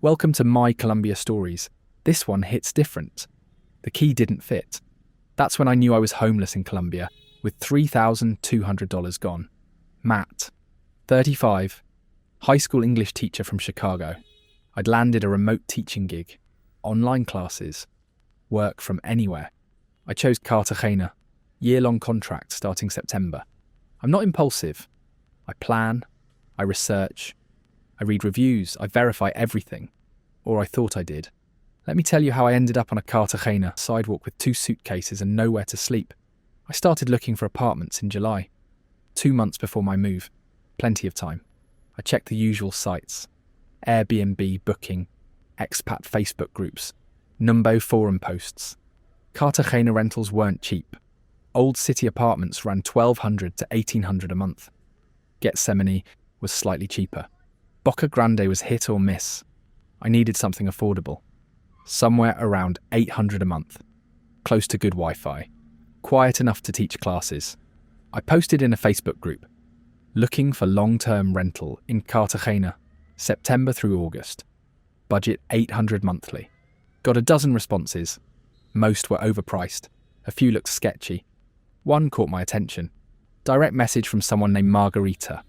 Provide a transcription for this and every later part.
Welcome to my Colombia stories. This one hits different. The key didn't fit. That's when I knew I was homeless in Colombia, with $3,200 gone. Matt, 35, high school English teacher from Chicago. I'd landed a remote teaching gig, online classes, work from anywhere. I chose Cartagena, year-long contract starting September. I'm not impulsive. I plan, I research, I read reviews, I verify everything. Or I thought I did. Let me tell you how I ended up on a Cartagena sidewalk with 2 suitcases and nowhere to sleep. I started looking for apartments in July, 2 months before my move. Plenty of time. I checked the usual sites: Airbnb, Booking, EXPAT Facebook groups, Numbo forum posts. Cartagena rentals weren't cheap. Old city apartments ran $1,200 to $1,800 a month. Gethsemane was slightly cheaper. Boca Grande was hit or miss. I needed something affordable. Somewhere around $800 a month. Close to good Wi-Fi. Quiet enough to teach classes. I posted in a Facebook group, looking for long-term rental in Cartagena, September through August. Budget $800 monthly. Got a dozen responses. Most were overpriced. A few looked sketchy. One caught my attention. Direct message from someone named Margarita.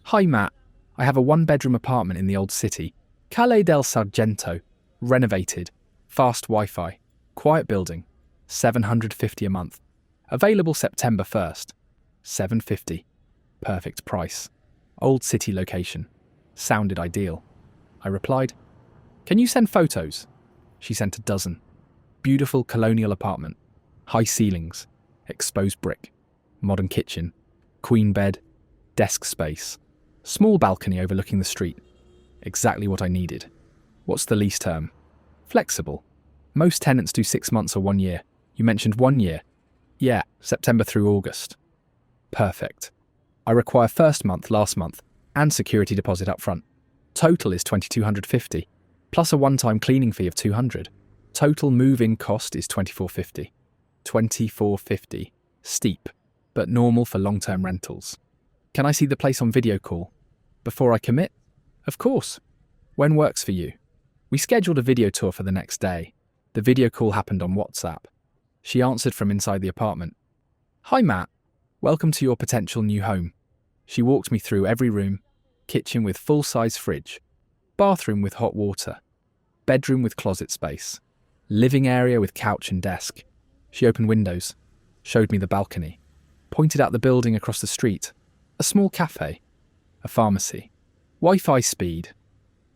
Hi Matt, I have a 1-bedroom apartment in the old city, Calle del Sargento, renovated, fast Wi-Fi, quiet building, $750 a month. Available September 1st, $750. Perfect price. Old city location. Sounded ideal. I replied, "Can you send photos?" She sent a dozen. Beautiful colonial apartment. High ceilings. Exposed brick. Modern kitchen. Queen bed. Desk space. Small balcony overlooking the street. Exactly what I needed. What's the lease term? Flexible. Most tenants do 6 months or 1 year. You mentioned 1 year. Yeah, September through August. Perfect. I require first month, last month, and security deposit up front. Total is $2,250, plus a one-time cleaning fee of $200. Total move-in cost is $2,450. $2,450. Steep, but normal for long-term rentals. Can I see the place on video call? Before I commit? Of course. When works for you? We scheduled a video tour for the next day. The video call happened on WhatsApp. She answered from inside the apartment. Hi Matt, welcome to your potential new home. She walked me through every room, kitchen with full-size fridge, bathroom with hot water, bedroom with closet space, living area with couch and desk. She opened windows, showed me the balcony, pointed out the building across the street, a small cafe, a pharmacy, Wi-Fi speed.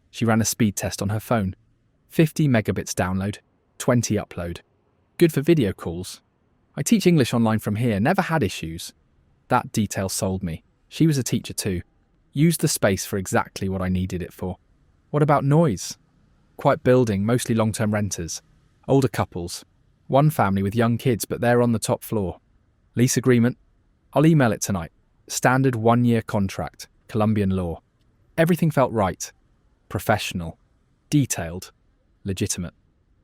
She ran a speed test on her phone. 50 megabits download, 20 upload. Good for video calls. I teach English online from here, never had issues. That detail sold me. She was a teacher too. Used the space for exactly what I needed it for. What about noise? Quiet building, mostly long-term renters. Older couples. One family with young kids, but they're on the top floor. Lease agreement? I'll email it tonight. Standard 1-year contract, Colombian law. Everything felt right. Professional. Detailed. Legitimate.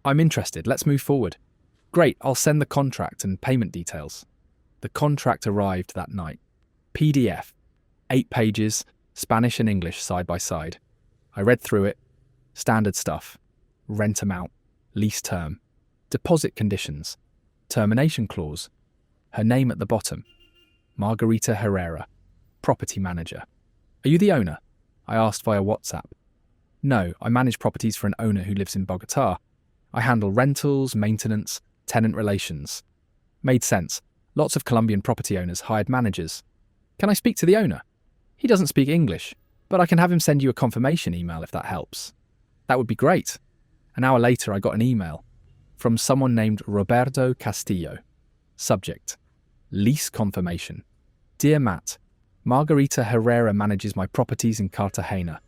I'm interested, let's move forward. Great, I'll send the contract and payment details. The contract arrived that night. PDF. 8 pages, Spanish and English side by side. I read through it. Standard stuff. Rent amount. Lease term. Deposit conditions. Termination clause. Her name at the bottom. Margarita Herrera. Property manager. Are you the owner? I asked via WhatsApp. No, I manage properties for an owner who lives in Bogotá. I handle rentals, maintenance, tenant relations. Made sense. Lots of Colombian property owners hired managers. Can I speak to the owner? He doesn't speak English, but I can have him send you a confirmation email if that helps. That would be great. An hour later, I got an email from someone named Roberto Castillo. Subject: lease confirmation. Dear Matt, Margarita Herrera manages my properties in Cartagena.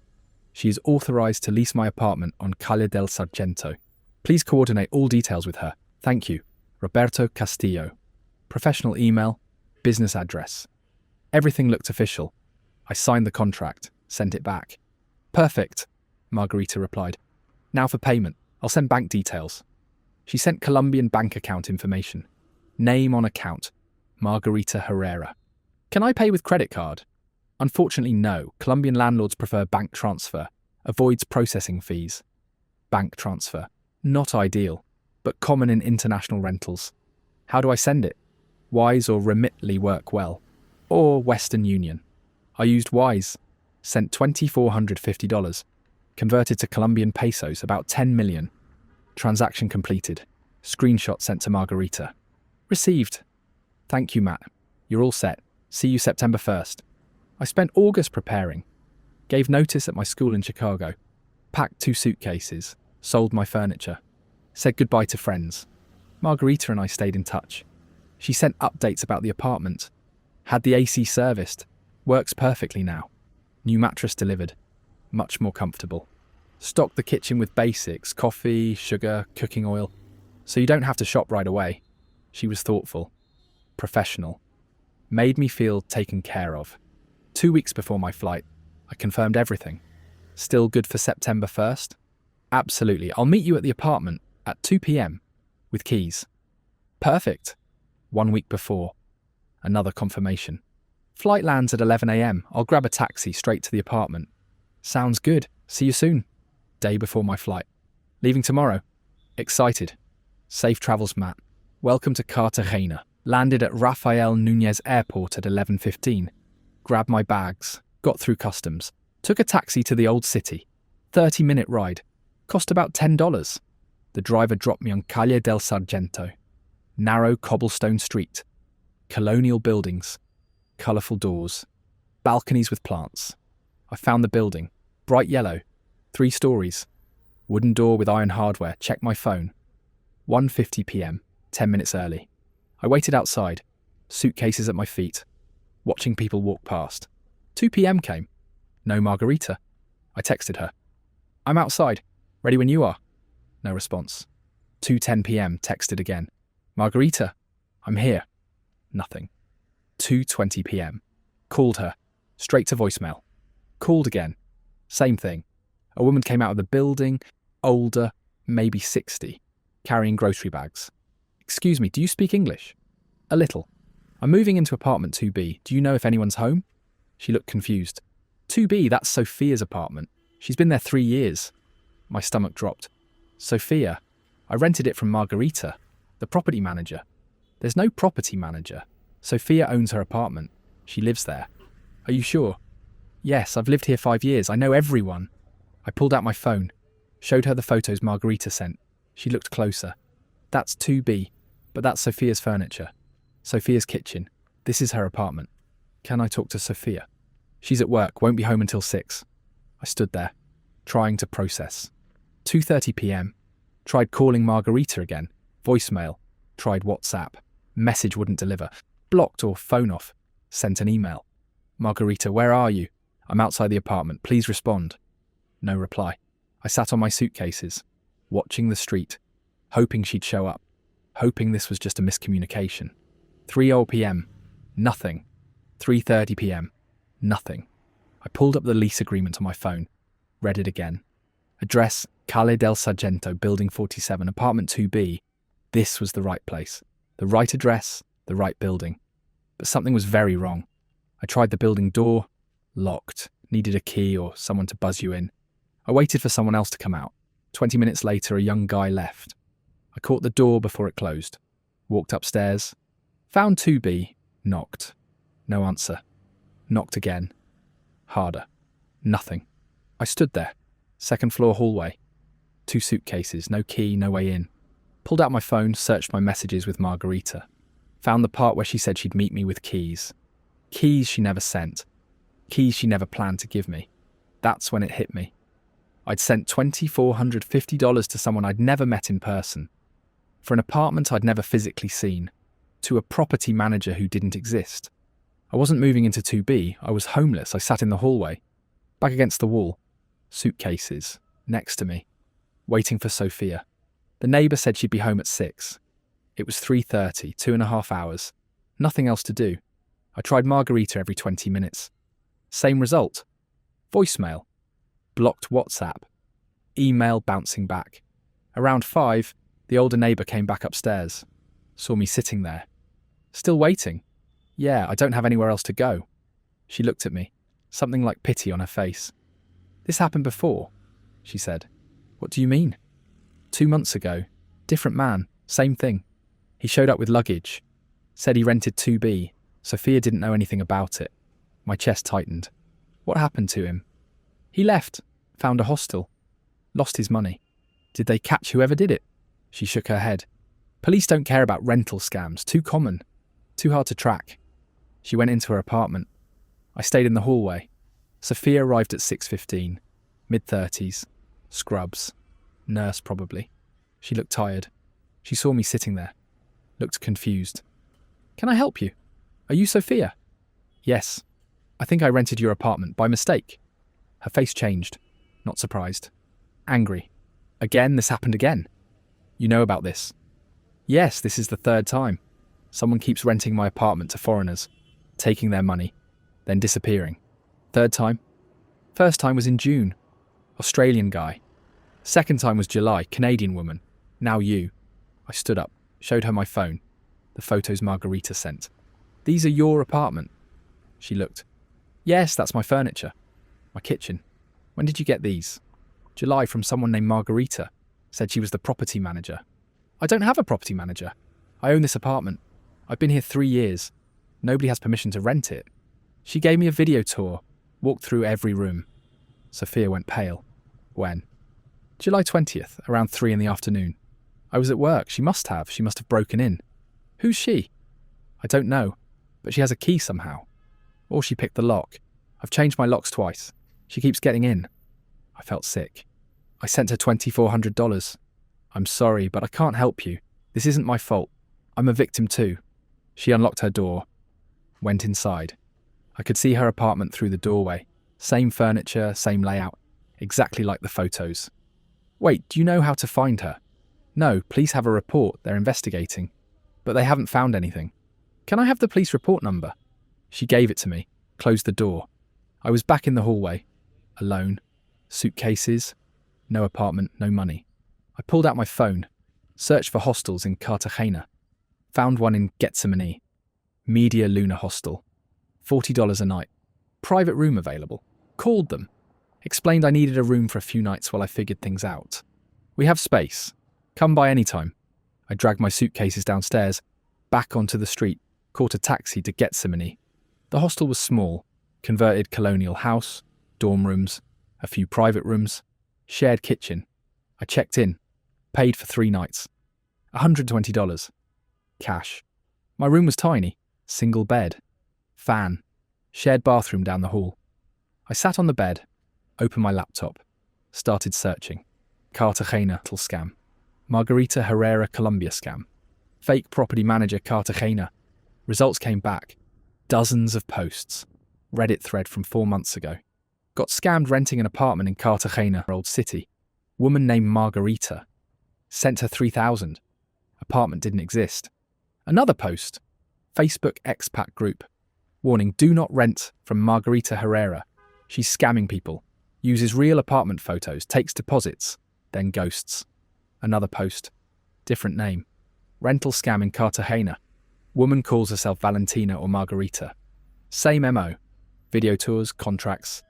She is authorized to lease my apartment on Calle del Sargento. Please coordinate all details with her. Thank you. Roberto Castillo. Professional email, business address. Everything looked official. I signed the contract, sent it back. Perfect, Margarita replied. Now for payment. I'll send bank details. She sent Colombian bank account information. Name on account, Margarita Herrera. Can I pay with credit card? Unfortunately, no. Colombian landlords prefer bank transfer. Avoids processing fees. Bank transfer. Not ideal, but common in international rentals. How do I send it? Wise or Remitly work well. Or Western Union. I used Wise. Sent $2,450. Converted to Colombian pesos, about 10 million. Transaction completed. Screenshot sent to Margarita. Received. Thank you, Matt. You're all set. See you September 1st. I spent August preparing. Gave notice at my school in Chicago. Packed 2 suitcases. Sold my furniture. Said goodbye to friends. Margarita and I stayed in touch. She sent updates about the apartment. Had the AC serviced. Works perfectly now. New mattress delivered. Much more comfortable. Stocked the kitchen with basics, coffee, sugar, cooking oil, so you don't have to shop right away. She was thoughtful. Professional. Made me feel taken care of. 2 weeks before my flight, I confirmed everything. Still good for September 1st? Absolutely. I'll meet you at the apartment at 2 p.m. with keys. Perfect. 1 week before. Another confirmation. Flight lands at 11 a.m. I'll grab a taxi straight to the apartment. Sounds good. See you soon. Day before my flight. Leaving tomorrow. Excited. Safe travels, Matt. Welcome to Cartagena. Landed at Rafael Núñez Airport at 11:15. Grabbed my bags. Got through customs. Took a taxi to the old city. 30-minute ride. Cost about $10. The driver dropped me on Calle del Sargento. Narrow cobblestone street. Colonial buildings. Colourful doors. Balconies with plants. I found the building. Bright yellow. 3 stories. Wooden door with iron hardware. Checked my phone. 1:50 p.m. 10 minutes early. I waited outside. Suitcases at my feet. Watching people walk past. 2 p.m. came. No Margarita. I texted her. I'm outside. Ready when you are. No response. 2:10 p.m. Texted again. Margarita. I'm here. Nothing. 2:20 p.m. Called her. Straight to voicemail. Called again. Same thing. A woman came out of the building, older, maybe 60, carrying grocery bags. Excuse me, do you speak English? A little. I'm moving into apartment 2B. Do you know if anyone's home? She looked confused. 2B, that's Sophia's apartment. She's been there 3 years. My stomach dropped. Sophia. I rented it from Margarita, the property manager. There's no property manager. Sophia owns her apartment. She lives there. Are you sure? Yes, I've lived here 5 years. I know everyone. I pulled out my phone. Showed her the photos Margarita sent. She looked closer. That's 2B, but that's Sophia's furniture. Sophia's kitchen. This is her apartment. Can I talk to Sophia? She's at work, won't be home until 6. I stood there, trying to process. 2:30 p.m. Tried calling Margarita again. Voicemail. Tried WhatsApp. Message wouldn't deliver. Blocked or phone off. Sent an email. Margarita, where are you? I'm outside the apartment. Please respond. No reply. I sat on my suitcases, watching the street, hoping she'd show up, hoping this was just a miscommunication. 3:00 p.m. Nothing. 3:30 p.m. Nothing. I pulled up the lease agreement on my phone, read it again. Address, Calle del Sargento, Building 47, Apartment 2B. This was the right place. The right address, the right building. But something was very wrong. I tried the building door. Locked. Needed a key or someone to buzz you in. I waited for someone else to come out. 20 minutes later, a young guy left. I caught the door before it closed. Walked upstairs. Found 2B. Knocked. No answer. Knocked again. Harder. Nothing. I stood there. Second floor hallway. 2 suitcases, no key, no way in. Pulled out my phone, searched my messages with Margarita. Found the part where she said she'd meet me with keys. Keys she never sent. Keys she never planned to give me. That's when it hit me. I'd sent $2,450 to someone I'd never met in person. For an apartment I'd never physically seen. To a property manager who didn't exist. I wasn't moving into 2B, I was homeless. I sat in the hallway. Back against the wall. Suitcases. Next to me. Waiting for Sophia. The neighbour said she'd be home at 6. It was 3:30, 2.5 hours. Nothing else to do. I tried Margarita every 20 minutes. Same result. Voicemail. Blocked WhatsApp. Email bouncing back. Around 5, the older neighbour came back upstairs. Saw me sitting there. Still waiting. Yeah, I don't have anywhere else to go. She looked at me. Something like pity on her face. This happened before, she said. What do you mean? 2 months ago, different man, same thing. He showed up with luggage. Said he rented 2B. Sophia didn't know anything about it. My chest tightened. What happened to him? He left, found a hostel, lost his money. Did they catch whoever did it? She shook her head. Police don't care about rental scams, too common, too hard to track. She went into her apartment. I stayed in the hallway. Sophia arrived at 6:15, mid-30s, scrubs, nurse probably. She looked tired. She saw me sitting there, looked confused. Can I help you? Are you Sophia? Yes. I think I rented your apartment by mistake. Her face changed, not surprised. Angry. Again, this happened again. You know about this? Yes, this is the 3rd time. Someone keeps renting my apartment to foreigners, taking their money, then disappearing. 3rd time? First time was in June. Australian guy. 2nd time was July, Canadian woman. Now you. I stood up, showed her my phone, the photos Margarita sent. These are your apartment. She looked. Yes, that's my furniture. My kitchen. When did you get these? July, from someone named Margarita. Said she was the property manager. I don't have a property manager. I own this apartment. I've been here 3 years. Nobody has permission to rent it. She gave me a video tour, walked through every room. Sophia went pale. When? July 20th, around 3 in the afternoon. I was at work. She must have broken in. Who's she? I don't know, but she has a key somehow. Or she picked the lock. I've changed my locks twice. She keeps getting in. I felt sick. I sent her $2,400. I'm sorry, but I can't help you. This isn't my fault. I'm a victim too. She unlocked her door, went inside. I could see her apartment through the doorway. Same furniture, same layout, exactly like the photos. Wait, do you know how to find her? No, police have a report. They're investigating. But they haven't found anything. Can I have the police report number? She gave it to me, closed the door. I was back in the hallway, alone. Suitcases, no apartment, no money. I pulled out my phone, searched for hostels in Cartagena. Found one in Gethsemane, Media Luna Hostel. $40 a night. Private room available. Called them. Explained I needed a room for a few nights while I figured things out. We have space. Come by any time. I dragged my suitcases downstairs, back onto the street, caught a taxi to Gethsemane. The hostel was small, converted colonial house, dorm rooms, a few private rooms, shared kitchen. I checked in, paid for 3 nights. $120. Cash. My room was tiny, single bed, fan, shared bathroom down the hall. I sat on the bed, opened my laptop, started searching. Cartagena scam. Margarita Herrera Colombia scam. Fake property manager Cartagena. Results came back. Dozens of posts. Reddit thread from 4 months ago. Got scammed renting an apartment in Cartagena, old city. Woman named Margarita. Sent her $3,000. Apartment didn't exist. Another post. Facebook EXPAT group. Warning, do not rent from Margarita Herrera. She's scamming people. Uses real apartment photos, takes deposits, then ghosts. Another post. Different name. Rental scam in Cartagena. Woman calls herself Valentina or Margarita. Same MO. Video tours, contracts,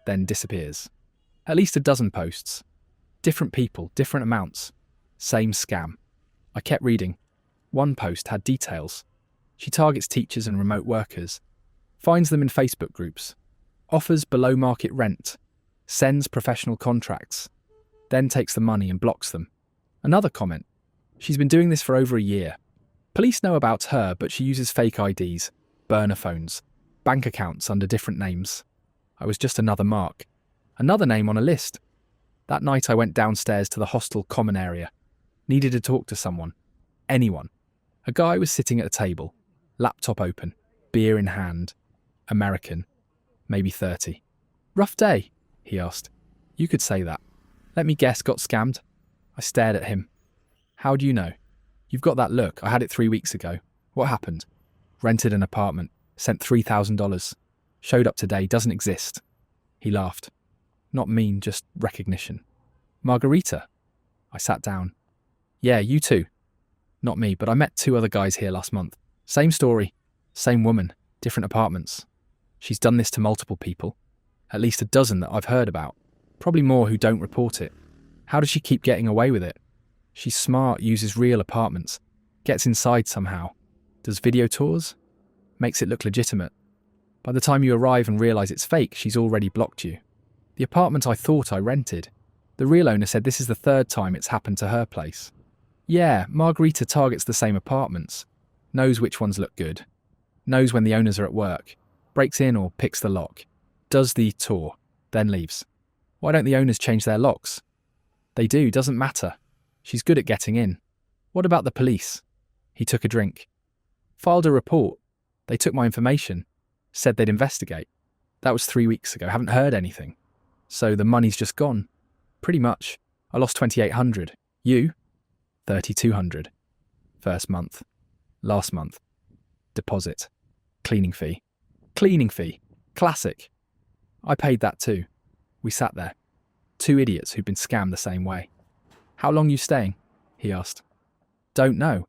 then disappears. At least a dozen posts. Different people, different amounts. Same scam. I kept reading. One post had details. She targets teachers and remote workers. Finds them in Facebook groups. Offers below market rent. Sends professional contracts. Then takes the money and blocks them. Another comment. She's been doing this for over a year. Police know about her, but she uses fake IDs, burner phones, bank accounts under different names. I was just another mark. Another name on a list. That night I went downstairs to the hostel common area. Needed to talk to someone. Anyone. A guy was sitting at a table, laptop open, beer in hand. American. Maybe 30. Rough day, he asked. You could say that. Let me guess, got scammed? I stared at him. How do you know? You've got that look. I had it 3 weeks ago. What happened? Rented an apartment. Sent $3,000. Showed up today. Doesn't exist. He laughed. Not mean, just recognition. Margarita. I sat down. Yeah, you too. Not me, but I met 2 other guys here last month. Same story. Same woman. Different apartments. She's done this to multiple people. At least a dozen that I've heard about. Probably more who don't report it. How does she keep getting away with it? She's smart, uses real apartments, gets inside somehow, does video tours, makes it look legitimate. By the time you arrive and realise it's fake, she's already blocked you. The apartment I thought I rented, the real owner said this is the third time it's happened to her place. Yeah, Margarita targets the same apartments, knows which ones look good, knows when the owners are at work, breaks in or picks the lock, does the tour, then leaves. Why don't the owners change their locks? They do, doesn't matter. She's good at getting in. What about the police? He took a drink. Filed a report. They took my information. Said they'd investigate. That was 3 weeks ago. Haven't heard anything. So the money's just gone. Pretty much. I lost $2,800. You? $3,200. First month. Last month. Deposit. Cleaning fee. Cleaning fee. Classic. I paid that too. We sat there. Two idiots who'd been scammed the same way. How long you staying? He asked. Don't know.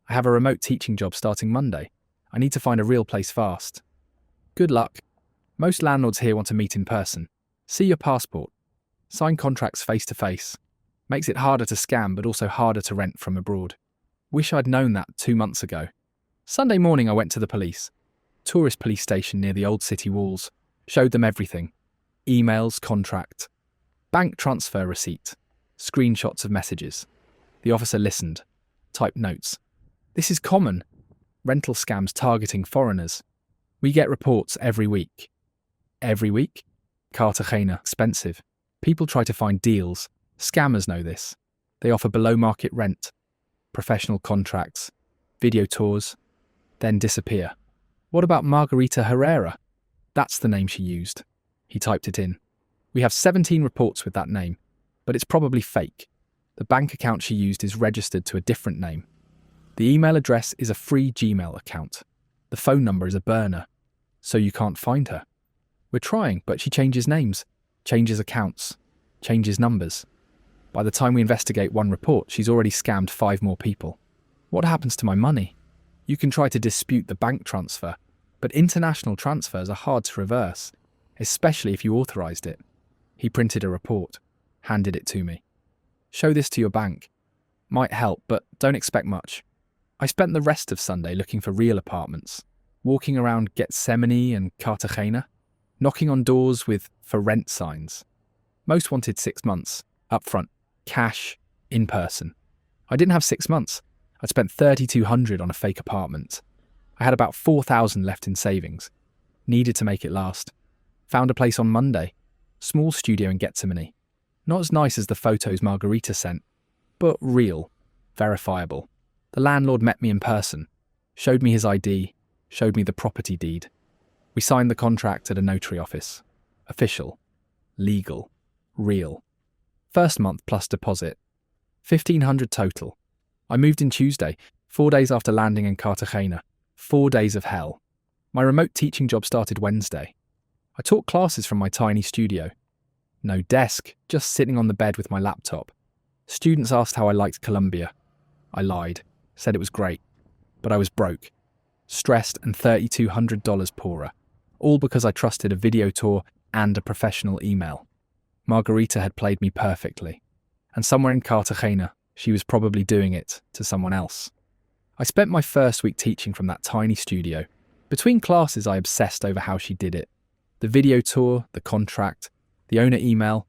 I have a remote teaching job starting Monday. I need to find a real place fast. Good luck. Most landlords here want to meet in person. See your passport. Sign contracts face to face. Makes it harder to scam, but also harder to rent from abroad. Wish I'd known that 2 months ago. Sunday morning I went to the police. Tourist police station near the old city walls. Showed them everything. Emails, contract. Bank transfer receipt. Screenshots of messages. The officer listened. Typed notes. This is common. Rental scams targeting foreigners. We get reports every week. Every week? Cartagena, expensive. People try to find deals. Scammers know this. They offer below market rent, professional contracts, video tours, then disappear. What about Margarita Herrera? That's the name she used. He typed it in. We have 17 reports with that name, but it's probably fake. The bank account she used is registered to a different name. The email address is a free Gmail account. The phone number is a burner, so you can't find her. We're trying, but she changes names, changes accounts, changes numbers. By the time we investigate one report, she's already scammed 5 more people. What happens to my money? You can try to dispute the bank transfer, but international transfers are hard to reverse, especially if you authorised it. He printed a report, handed it to me. Show this to your bank. Might help, but don't expect much. I spent the rest of Sunday looking for real apartments, walking around Gethsemane and Cartagena, knocking on doors with for rent signs. Most wanted 6 months, upfront, cash, in person. I didn't have 6 months. I'd spent $3,200 on a fake apartment. I had about $4,000 left in savings. Needed to make it last. Found a place on Monday. Small studio in Gethsemane. Not as nice as the photos Margarita sent, but real, verifiable. The landlord met me in person, showed me his ID, showed me the property deed. We signed the contract at a notary office. Official, legal, real. First month plus deposit. $1,500 total. I moved in Tuesday, 4 days after landing in Cartagena. 4 days of hell. My remote teaching job started Wednesday. I taught classes from my tiny studio. No desk, just sitting on the bed with my laptop. Students asked how I liked Colombia. I lied, said it was great. But I was broke, stressed and $3,200 poorer. All because I trusted a video tour and a professional email. Margarita had played me perfectly. And somewhere in Cartagena, she was probably doing it to someone else. I spent my first week teaching from that tiny studio. Between classes, I obsessed over how she did it. The video tour, the contract, the owner email,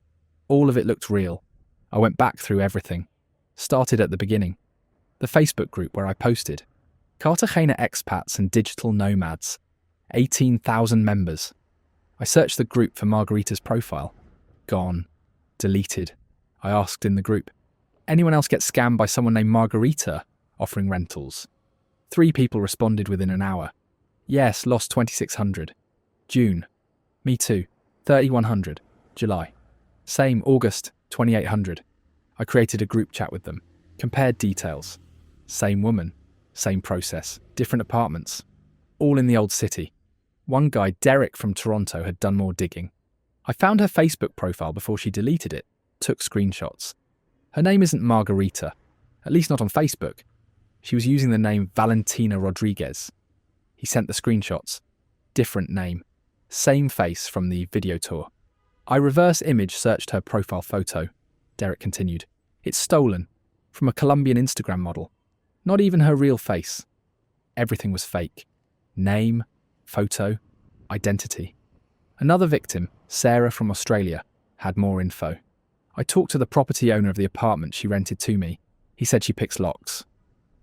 all of it looked real. I went back through everything. Started at the beginning. The Facebook group where I posted. Cartagena expats and digital nomads. 18,000 members. I searched the group for Margarita's profile. Gone. Deleted. I asked in the group. Anyone else get scammed by someone named Margarita offering rentals? 3 people responded within an hour. Yes, lost $2,600. June. Me too. $3,100. July. Same, August, $2,800. I created a group chat with them. Compared details. Same woman. Same process. Different apartments. All in the old city. One guy, Derek from Toronto, had done more digging. I found her Facebook profile before she deleted it. Took screenshots. Her name isn't Margarita. At least not on Facebook. She was using the name Valentina Rodriguez. He sent the screenshots. Different name. Same face from the video tour. I reverse image searched her profile photo. Derek continued. It's stolen, from a Colombian Instagram model. Not even her real face. Everything was fake. Name, photo, identity. Another victim, Sarah from Australia, had more info. I talked to the property owner of the apartment she rented to me. He said she picks locks.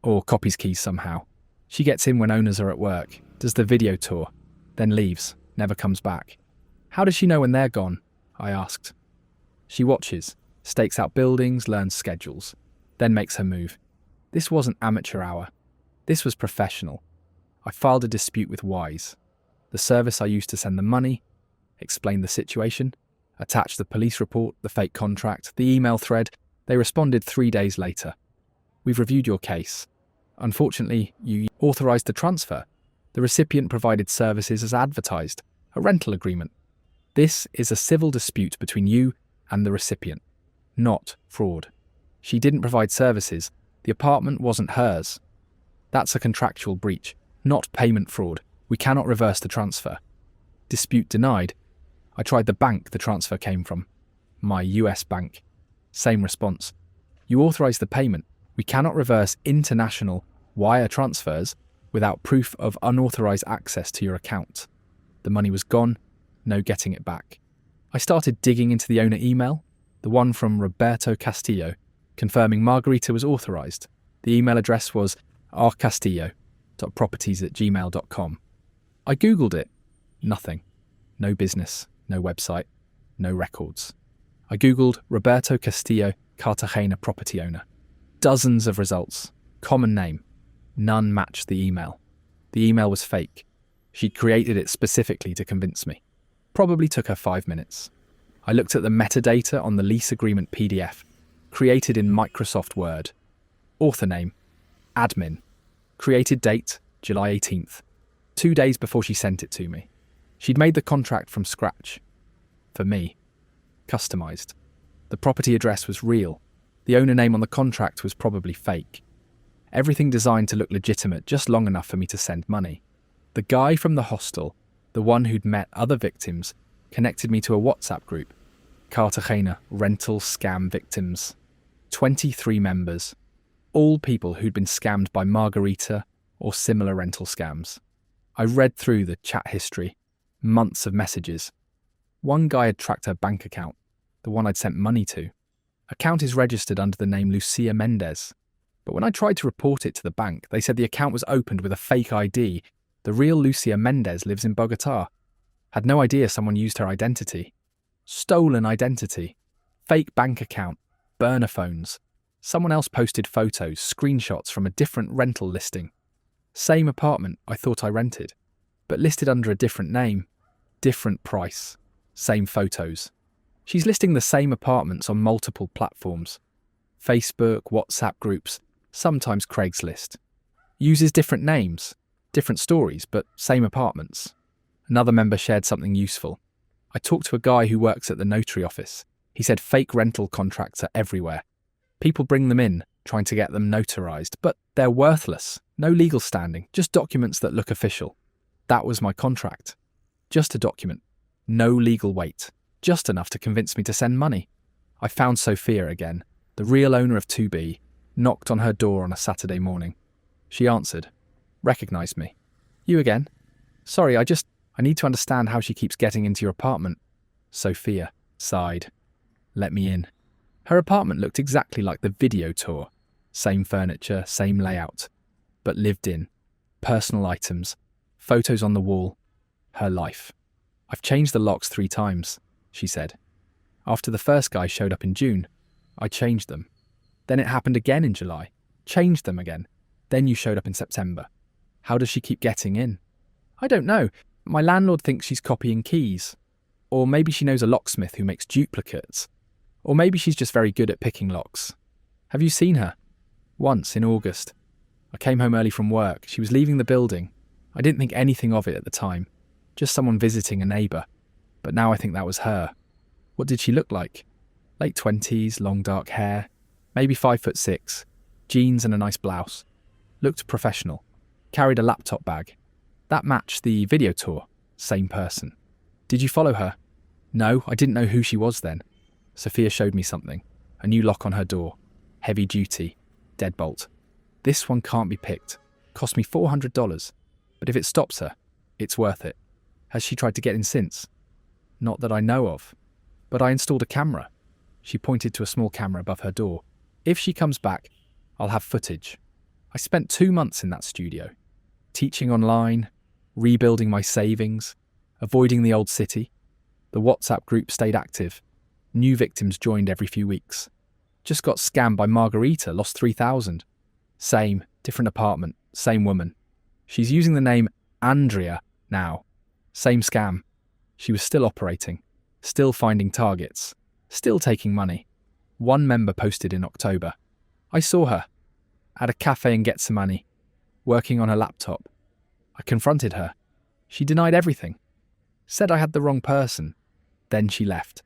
Or copies keys somehow. She gets in when owners are at work, does the video tour, then leaves, never comes back. How does she know when they're gone? I asked. She watches, stakes out buildings, learns schedules, then makes her move. This wasn't amateur hour. This was professional. I filed a dispute with Wise, the service I used to send the money, explained the situation, attached the police report, the fake contract, the email thread. They responded 3 days later. We've reviewed your case. Unfortunately, you authorised the transfer. The recipient provided services as advertised, a rental agreement. This is a civil dispute between you and the recipient, not fraud. She didn't provide services. The apartment wasn't hers. That's a contractual breach, not payment fraud. We cannot reverse the transfer. Dispute denied. I tried the bank the transfer came from. My US bank. Same response. You authorised the payment. We cannot reverse international wire transfers without proof of unauthorised access to your account. The money was gone, no getting it back. I started digging into the owner email, the one from Roberto Castillo, confirming Margarita was authorised. The email address was rcastillo.properties@gmail.com. I googled it. Nothing. No business, no website, no records. I googled Roberto Castillo, Cartagena property owner. Dozens of results. Common name. None matched the email. The email was fake. She'd created it specifically to convince me. Probably took her 5 minutes. I looked at the metadata on the lease agreement PDF, created in Microsoft Word. Author name, admin. Created date, July 18th, 2 days before she sent it to me. She'd made the contract from scratch. For me. Customised. The property address was real. The owner name on the contract was probably fake. Everything designed to look legitimate, just long enough for me to send money. The guy from the hostel, the one who'd met other victims, connected me to a WhatsApp group. Cartagena Rental Scam Victims. 23 members. All people who'd been scammed by Margarita or similar rental scams. I read through the chat history. Months of messages. One guy had tracked her bank account, the one I'd sent money to. Account is registered under the name Lucia Mendez. But when I tried to report it to the bank, they said the account was opened with a fake ID. The real Lucia Mendez lives in Bogotá. Had no idea someone used her identity. Stolen identity. Fake bank account. Burner phones. Someone else posted photos, screenshots from a different rental listing. Same apartment I thought I rented, but listed under a different name. Different price. Same photos. She's listing the same apartments on multiple platforms. Facebook, WhatsApp groups, sometimes Craigslist. Uses different names, different stories, but same apartments. Another member shared something useful. I talked to a guy who works at the notary office. He said fake rental contracts are everywhere. People bring them in, trying to get them notarized, but they're worthless. No legal standing, just documents that look official. That was my contract. Just a document. No legal weight. Just enough to convince me to send money. I found Sophia again, the real owner of 2B, knocked on her door on a Saturday morning. She answered, recognized me. You again? Sorry, I need to understand how she keeps getting into your apartment. Sophia sighed. Let me in. Her apartment looked exactly like the video tour. Same furniture, same layout. But lived in. Personal items. Photos on the wall. Her life. I've changed the locks 3 times, she said. After the first guy showed up in June, I changed them. Then it happened again in July. Changed them again. Then you showed up in September. How does she keep getting in? I don't know. My landlord thinks she's copying keys. Or maybe she knows a locksmith who makes duplicates. Or maybe she's just very good at picking locks. Have you seen her? Once, in August. I came home early from work. She was leaving the building. I didn't think anything of it at the time. Just someone visiting a neighbour. But now I think that was her. What did she look like? Late 20s, long dark hair. Maybe 5'6", jeans and a nice blouse. Looked professional. Carried a laptop bag. That matched the video tour. Same person. Did you follow her? No, I didn't know who she was then. Sophia showed me something. A new lock on her door. Heavy duty. Deadbolt. This one can't be picked. Cost me $400. But if it stops her, it's worth it. Has she tried to get in since? Not that I know of. But I installed a camera. She pointed to a small camera above her door. If she comes back, I'll have footage. I spent 2 months in that studio. Teaching online, rebuilding my savings, avoiding the old city. The WhatsApp group stayed active. New victims joined every few weeks. Just got scammed by Margarita, lost $3,000. Same, different apartment, same woman. She's using the name Andrea now. Same scam. She was still operating, still finding targets, still taking money. One member posted in October. I saw her at a cafe in Getsemani, working on her laptop. I confronted her. She denied everything. Said I had the wrong person. Then she left.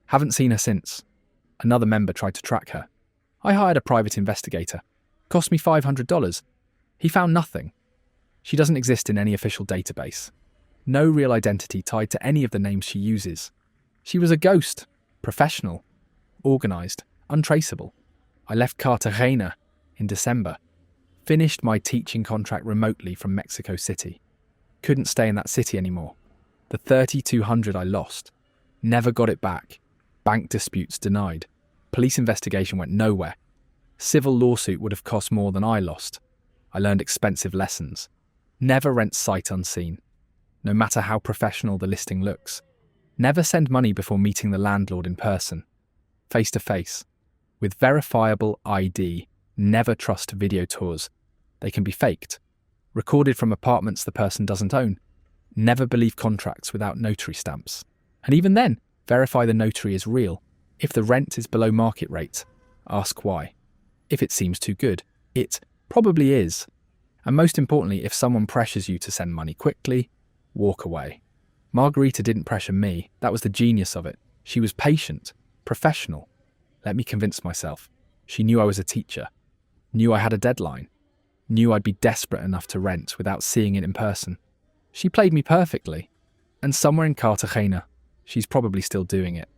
Haven't seen her since. Another member tried to track her. I hired a private investigator. Cost me $500. He found nothing. She doesn't exist in any official database. No real identity tied to any of the names she uses. She was a ghost, professional, organised, untraceable. I left Cartagena in December. Finished my teaching contract remotely from Mexico City. Couldn't stay in that city anymore. The $3,200 I lost. Never got it back. Bank disputes denied. Police investigation went nowhere. Civil lawsuit would have cost more than I lost. I learned expensive lessons. Never rent sight unseen, no matter how professional the listing looks. Never send money before meeting the landlord in person, face to face. With verifiable ID, never trust video tours. They can be faked, recorded from apartments the person doesn't own. Never believe contracts without notary stamps. And even then, verify the notary is real. If the rent is below market rate, ask why. If it seems too good, it probably is. And most importantly, if someone pressures you to send money quickly, walk away. Margarita didn't pressure me. That was the genius of it. She was patient, professional. Let me convince myself. She knew I was a teacher, knew I had a deadline, knew I'd be desperate enough to rent without seeing it in person. She played me perfectly. And somewhere in Cartagena, she's probably still doing it.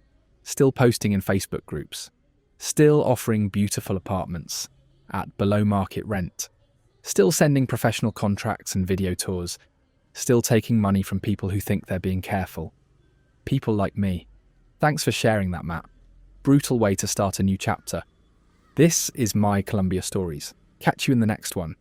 Still posting in Facebook groups. Still offering beautiful apartments at below market rent. Still sending professional contracts and video tours. Still taking money from people who think they're being careful. People like me. Thanks for sharing that, Matt. Brutal way to start a new chapter. This is my Colombia Stories. Catch you in the next one.